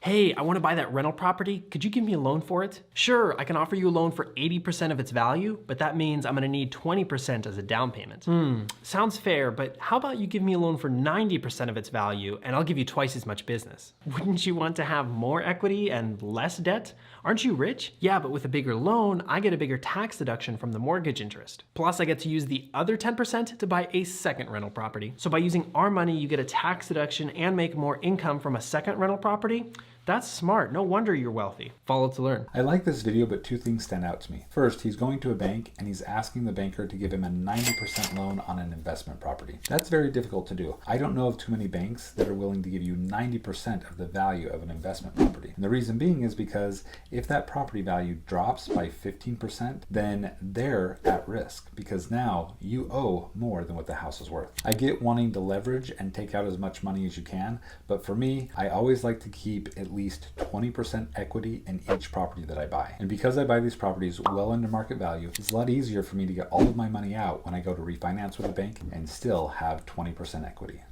Hey, I want to buy that rental property. Could you give me a loan for it? Sure, I can offer you a loan for 80% of its value, but that means I'm going to need 20% as a down payment. Sounds fair, but how about you give me a loan for 90% of its value and I'll give you twice as much business? Wouldn't you want to have more equity and less debt? Aren't you rich? Yeah, but with a bigger loan, I get a bigger tax deduction from the mortgage interest. Plus, I get to use the other 10% to buy a second rental property. So by using our money, you get a tax deduction and make more income from a second rental property. That's smart. No wonder you're wealthy. Follow to learn. I like this video, but two things stand out to me. First, he's going to a bank and he's asking the banker to give him a 90% loan on an investment property. That's very difficult to do. I don't know of too many banks that are willing to give you 90% of the value of an investment property. And the reason being is because if that property value drops by 15%, then they're at risk because now you owe more than what the house is worth. I get wanting to leverage and take out as much money as you can, but for me, I always like to keep at least 20% equity in each property that I buy. And because I buy these properties well under market value, it's a lot easier for me to get all of my money out when I go to refinance with a bank and still have 20% equity.